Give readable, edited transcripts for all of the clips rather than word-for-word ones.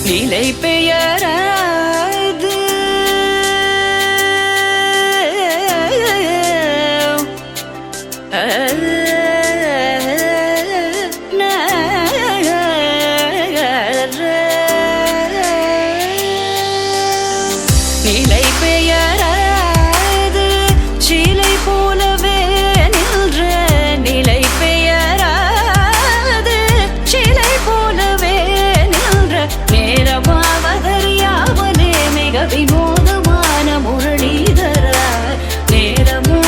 நிலை பெயராது நிலை பெயராது சிலை போலவே நின்ற நிலை பெயராது சிலை போலவே நின்ற நேரமாவதறியாமலே மிக வினோதமான முரளிதர நேரமாவதறியாமலே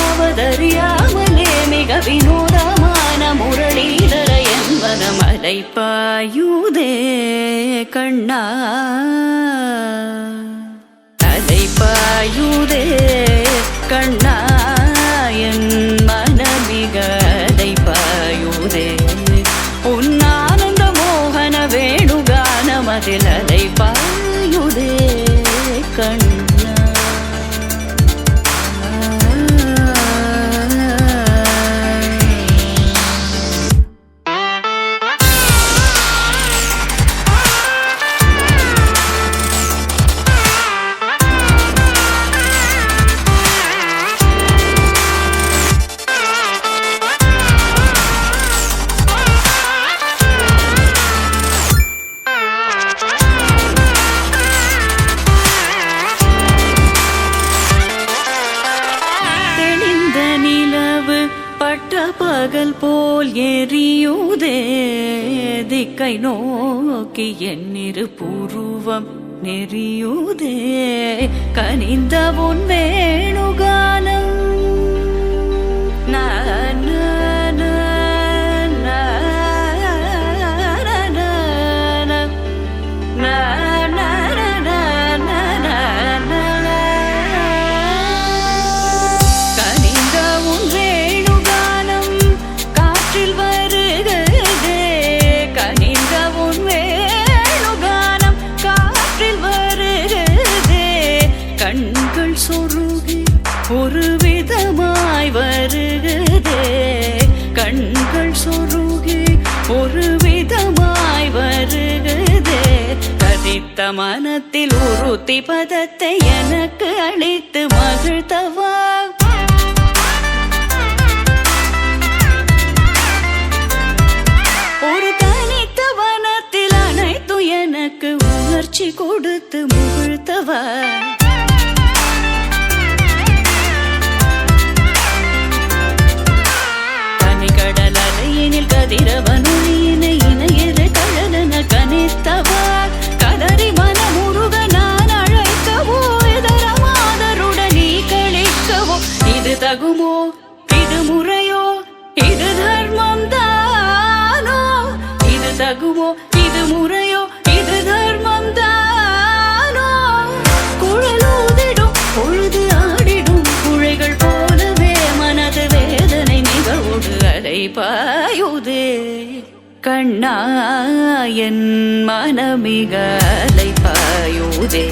மிக வினோதமான முரளிதர என்பன மலை பாயுதே கண்ணா பாயுதே கண்ணா என் மனமிக அலை பாயுதே உன் ஆனந்த மோகன வேணுகானமதில் அலை பாயுதே கண்ணா. பகல் போல் எரியுதே திக்கை நோக்கி என்னிரு பூர்வம் நெறியுதே கனிந்த உன் வேணுகானம் கண்கள் சொருகி ஒரு விதமாய் வருகுதே கண்கள் சொருகி ஒரு விதமாய் வருகுதே கதித்த மனத்தில் உறுத்தி பதத்தை எனக்கு அளித்து மகிழ்த்தவா ஒரு தனித்த வனத்தில் அனைத்தும் எனக்கு உணர்ச்சி கொடுத்து முகிழ்த்தவா கதிரவனொழியினை இணையற கழலன கனித்தவா கதறி மனமுருக நான் அழைக்கவோ இதர மாதருடன் நீ கழிக்கவோ இது தகுமோ இது முறையோ இது தர்மம் தானோ இது தகுமோ இது முறையோ இது தர்மம் தானோ குழலூதிடும் பொழுது ஆடிடும் குழைகள் போலவே மனது வேதனை நிகழ்வோடு அலை பாயுதே கண்ணா என் மனமிக அலை பாயுதே.